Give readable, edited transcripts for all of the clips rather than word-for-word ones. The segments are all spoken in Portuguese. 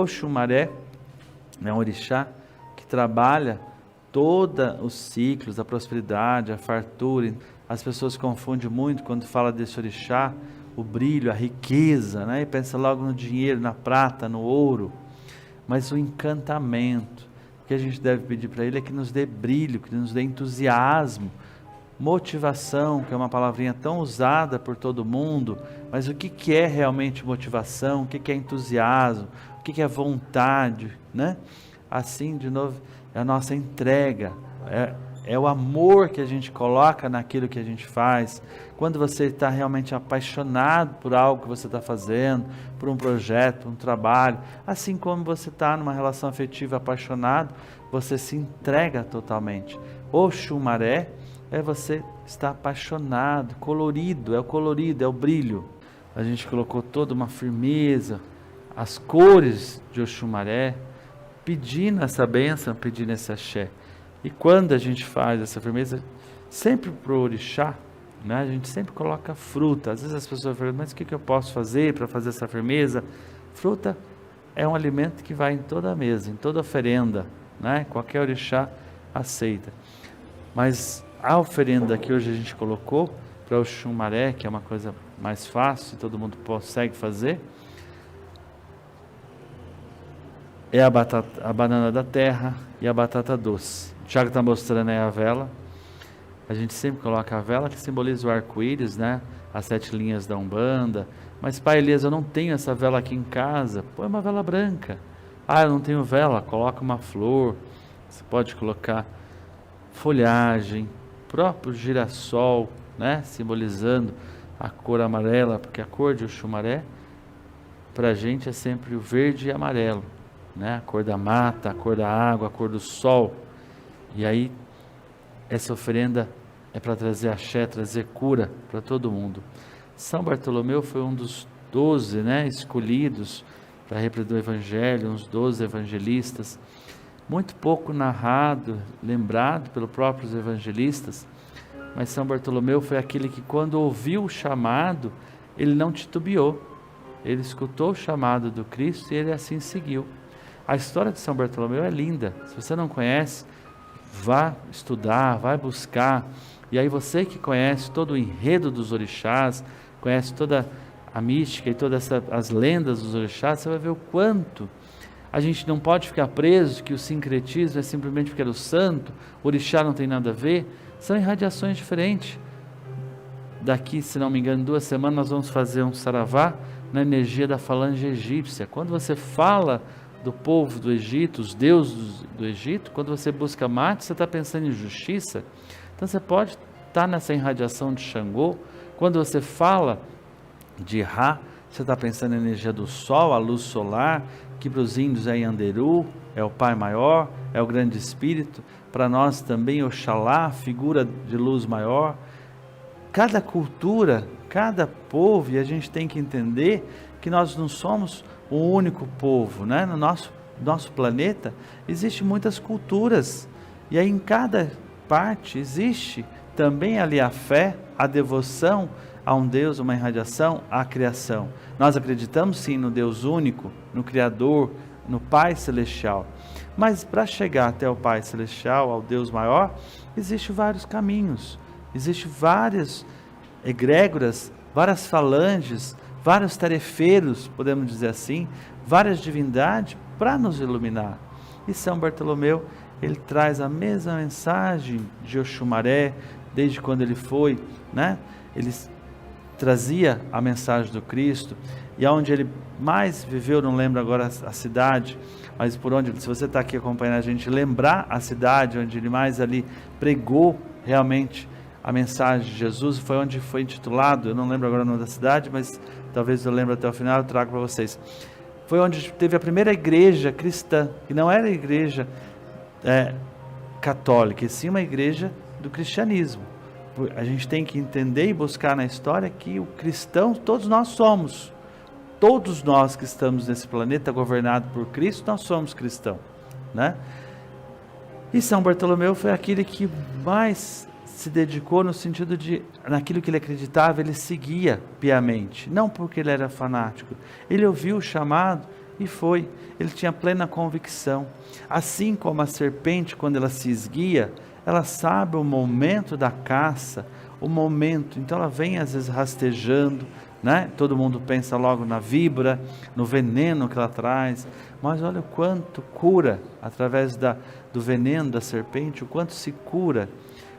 Oxumaré é um orixá que trabalha todos os ciclos, a prosperidade, a fartura. As pessoas confundem muito quando fala desse orixá, o brilho, a riqueza, né? E pensa logo no dinheiro, na prata, no ouro. Mas o encantamento que a gente deve pedir para ele é que nos dê brilho, que nos dê entusiasmo, motivação, que é uma palavrinha tão usada por todo mundo, mas o que é realmente motivação, o que é entusiasmo, o que é vontade, né? Assim, de novo, é a nossa entrega, é o amor que a gente coloca naquilo que a gente faz. Quando você está realmente apaixonado por algo que você está fazendo, por um projeto, um trabalho, assim como você está numa relação afetiva apaixonado, você se entrega totalmente. Oxumaré é você estar apaixonado, colorido, é o brilho. A gente colocou toda uma firmeza, as cores de Oxumaré, pedindo essa bênção, pedindo esse axé. E quando a gente faz essa firmeza, sempre para o orixá, né, a gente sempre coloca fruta. Às vezes as pessoas falam, mas o que eu posso fazer para fazer essa firmeza? Fruta é um alimento que vai em toda a mesa, em toda oferenda, né? Qualquer orixá aceita. Mas a oferenda que hoje a gente colocou para o Oxumaré, que é uma coisa mais fácil, todo mundo consegue fazer, é a banana da terra e a batata doce. O Thiago está mostrando aí a vela. A gente sempre coloca a vela que simboliza o arco-íris, né? As 7 linhas da Umbanda. Mas, pai Elias, eu não tenho essa vela aqui em casa. Põe uma vela branca. Ah, eu não tenho vela. Coloca uma flor. Você pode colocar folhagem, próprio girassol, né? Simbolizando a cor amarela, porque a cor de Oxumaré, para a gente é sempre o verde e amarelo, né? A cor da mata, a cor da água, a cor do sol. E aí, essa oferenda é para trazer axé, trazer cura para todo mundo. São Bartolomeu foi um dos 12, né, escolhidos para representar o Evangelho, uns 12 evangelistas, muito pouco narrado, lembrado pelos próprios evangelistas, mas São Bartolomeu foi aquele que, quando ouviu o chamado, ele não titubeou, ele escutou o chamado do Cristo e ele assim seguiu. A história de São Bartolomeu é linda. Se você não conhece, vá estudar, vai buscar, e aí você que conhece todo o enredo dos orixás, conhece toda a mística e todas as lendas dos orixás, você vai ver o quanto a gente não pode ficar preso que o sincretismo é simplesmente porque era o santo, o orixá não tem nada a ver. São irradiações diferentes. Daqui, se não me engano, 2 semanas nós vamos fazer um saravá na energia da falange egípcia. Quando você fala do povo do Egito, os deuses do Egito, quando você busca mate, você está pensando em justiça. Então você pode estar nessa irradiação de Xangô. Quando você fala de Ra, você está pensando na energia do sol, a luz solar, que para os índios é Yanderu, é o Pai Maior, é o Grande Espírito. Para nós também Oxalá, figura de luz maior. Cada cultura, cada povo, e a gente tem que entender que nós não somos o único povo, né? No nosso planeta existem muitas culturas, e aí em cada parte existe também ali a fé, a devoção a um Deus, uma irradiação, a criação. Nós acreditamos sim no Deus único, no Criador, no Pai Celestial, mas para chegar até o Pai Celestial, ao Deus maior, existem vários caminhos, existem várias egrégoras, várias falanges, vários tarefeiros, podemos dizer assim, várias divindades para nos iluminar. E São Bartolomeu, ele traz a mesma mensagem de Oxumaré, desde quando ele foi, né? Ele trazia a mensagem do Cristo, e aonde ele mais viveu, não lembro agora a cidade, mas por onde, se você está aqui acompanhando a gente, lembrar a cidade onde ele mais ali pregou realmente a mensagem de Jesus, foi onde foi intitulado, eu não lembro agora o nome da cidade, mas talvez eu lembre até o final, eu trago para vocês. Foi onde teve a primeira igreja cristã, que não era igreja católica, e sim uma igreja do cristianismo. A gente tem que entender e buscar na história que o cristão, todos nós somos. Todos nós que estamos nesse planeta governado por Cristo, nós somos cristãos, né? E São Bartolomeu foi aquele que mais se dedicou no sentido de, naquilo que ele acreditava, ele seguia piamente, não porque ele era fanático. Ele ouviu o chamado E foi, ele tinha plena convicção. Assim como a serpente, quando ela se esguia, ela sabe o momento da caça, o momento, então ela vem às vezes rastejando, né? Todo mundo pensa logo na víbora, no veneno que ela traz, mas olha o quanto cura, através do veneno da serpente, o quanto se cura.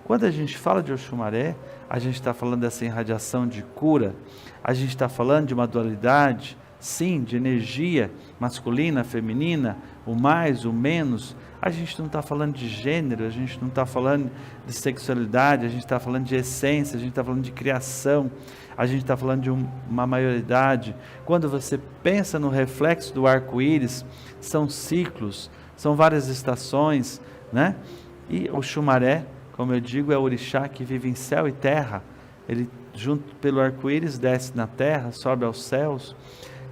Quando a gente fala de Oxumaré, a gente está falando dessa irradiação de cura, a gente está falando de uma dualidade, sim, de energia masculina, feminina, o mais, o menos. A gente não está falando de gênero, a gente não está falando de sexualidade, a gente está falando de essência, a gente está falando de criação, a gente está falando de uma maioridade. Quando você pensa no reflexo do arco-íris, são ciclos, são várias estações, né? E o Xumaré, como eu digo, é o orixá que vive em céu e terra. Ele, junto pelo arco-íris, desce na terra, sobe aos céus.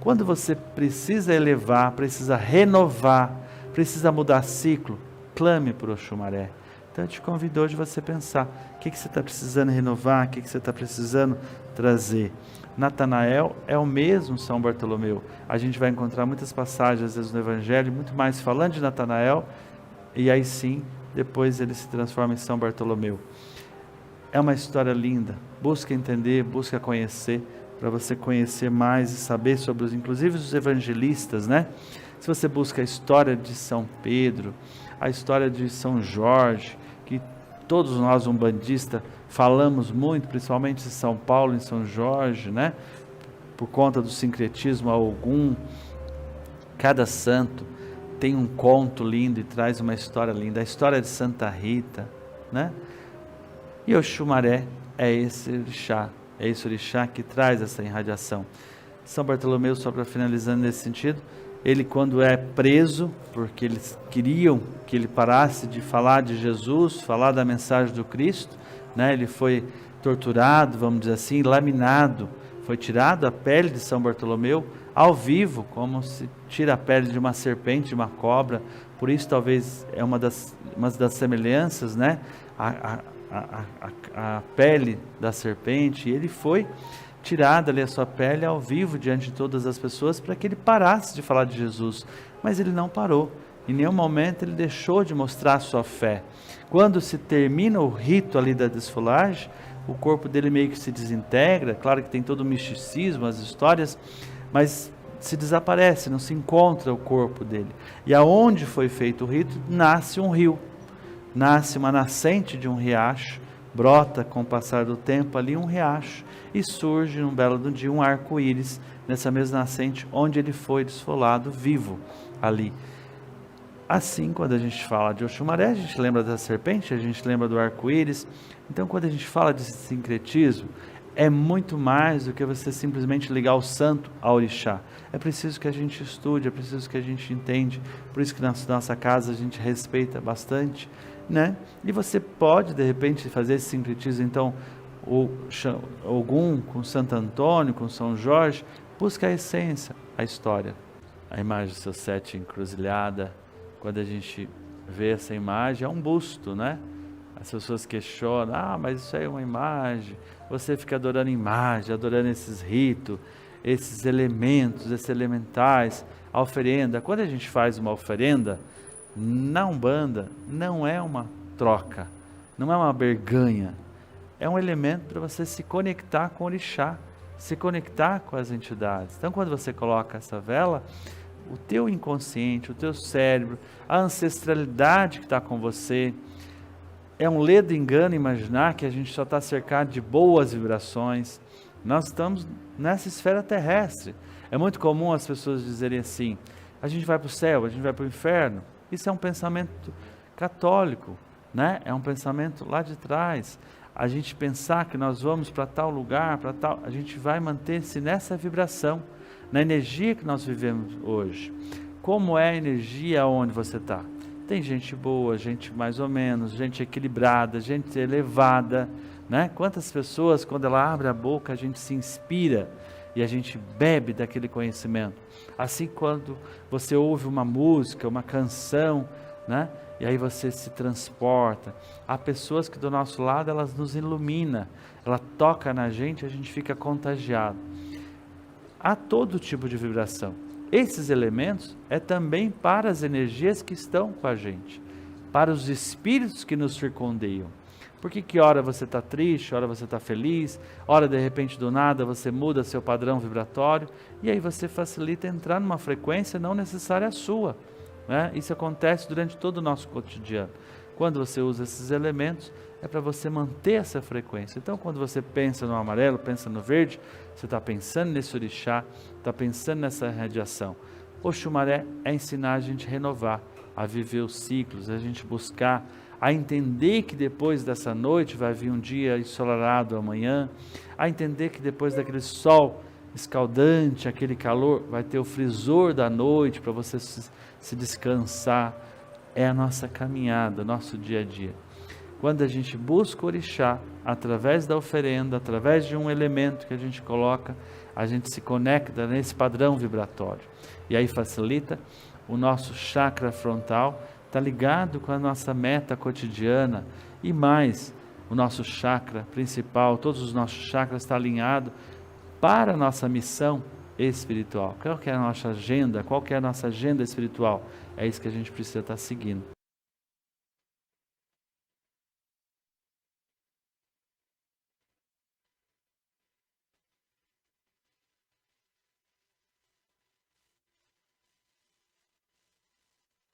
Quando você precisa elevar, precisa renovar, precisa mudar ciclo, clame por Oxumaré. Então eu te convido hoje a você pensar, o que você está precisando renovar, o que você está precisando trazer. Natanael é o mesmo São Bartolomeu. A gente vai encontrar muitas passagens, às vezes no Evangelho, muito mais falando de Natanael, e aí sim, depois ele se transforma em São Bartolomeu. É uma história linda, busca entender, busca conhecer, para você conhecer mais e saber sobre inclusive os evangelistas, né? Se você busca a história de São Pedro, a história de São Jorge, que todos nós umbandistas falamos muito, principalmente em São Paulo, em São Jorge, né? Por conta do sincretismo a Ogum, cada santo tem um conto lindo e traz uma história linda, a história de Santa Rita, né? E Oxumaré é esse orixá que traz essa irradiação. São Bartolomeu, só para finalizando nesse sentido, ele quando é preso, porque eles queriam que ele parasse de falar de Jesus, falar da mensagem do Cristo, né? Ele foi torturado, vamos dizer assim, laminado, foi tirado a pele de São Bartolomeu ao vivo, como se tira a pele de uma serpente, de uma cobra. Por isso talvez é uma das semelhanças, né? A pele da serpente, e ele foi tirado ali a sua pele ao vivo diante de todas as pessoas para que ele parasse de falar de Jesus, mas ele não parou, em nenhum momento ele deixou de mostrar a sua fé. Quando se termina o rito ali da desfolagem, o corpo dele meio que se desintegra, claro que tem todo o misticismo, as histórias, mas se desaparece, não se encontra o corpo dele, e aonde foi feito o rito, nasce um rio, nasce uma nascente de um riacho, brota com o passar do tempo ali um riacho, e surge num belo dia um arco-íris, nessa mesma nascente, onde ele foi desfolado vivo ali. Assim, quando a gente fala de Oxumaré, a gente lembra da serpente, a gente lembra do arco-íris. Então, quando a gente fala de sincretismo, é muito mais do que você simplesmente ligar o santo ao orixá. É preciso que a gente estude, é preciso que a gente entende. Por isso que na nossa casa a gente respeita bastante, né? E você pode, de repente, fazer esse sincretismo, então, o Ogum com Santo Antônio, com São Jorge, busca a essência, a história. A imagem do seu sete encruzilhada, quando a gente vê essa imagem, é um busto, né? As pessoas questionam, mas isso aí é uma imagem, você fica adorando imagem, adorando esses ritos, esses elementos, esses elementais, a oferenda. Quando a gente faz uma oferenda, na Umbanda, não é uma troca, não é uma berganha, é um elemento para você se conectar com o orixá, se conectar com as entidades. Então, quando você coloca essa vela, o teu inconsciente, o teu cérebro, a ancestralidade que está com você, é um ledo engano imaginar que a gente só está cercado de boas vibrações. Nós estamos nessa esfera terrestre. É muito comum as pessoas dizerem assim, a gente vai para o céu, a gente vai para o inferno. Isso é um pensamento católico, né? É um pensamento lá de trás. A gente pensar que nós vamos para tal lugar, para tal, a gente vai manter-se nessa vibração, na energia que nós vivemos hoje. Como é a energia onde você está? Tem gente boa, gente mais ou menos, gente equilibrada, gente elevada, né? Quantas pessoas, quando ela abre a boca, a gente se inspira e a gente bebe daquele conhecimento. Assim, quando você ouve uma música, uma canção, né? E aí você se transporta. Há pessoas que do nosso lado, elas nos iluminam, ela toca na gente, a gente fica contagiado. Há todo tipo de vibração. Esses elementos é também para as energias que estão com a gente, para os espíritos que nos circundeiam. Porque que hora você está triste, hora você está feliz, hora de repente do nada você muda seu padrão vibratório, e aí você facilita entrar numa frequência não necessária sua, né? Isso acontece durante todo o nosso cotidiano. Quando você usa esses elementos, é para você manter essa frequência. Então, quando você pensa no amarelo, pensa no verde, você está pensando nesse orixá, está pensando nessa radiação. O Xumaré é ensinar a gente a renovar, a viver os ciclos, a gente buscar, a entender que depois dessa noite vai vir um dia ensolarado amanhã, a entender que depois daquele sol escaldante, aquele calor, vai ter o frisor da noite para você se descansar. É a nossa caminhada, nosso dia a dia. Quando a gente busca o orixá, através da oferenda, através de um elemento que a gente coloca, a gente se conecta nesse padrão vibratório. E aí facilita o nosso chakra frontal, está ligado com a nossa meta cotidiana, e mais, o nosso chakra principal, todos os nossos chakras estão alinhados para a nossa missão espiritual. Qual que é a nossa agenda? Qual que é a nossa agenda espiritual? É isso que a gente precisa estar seguindo.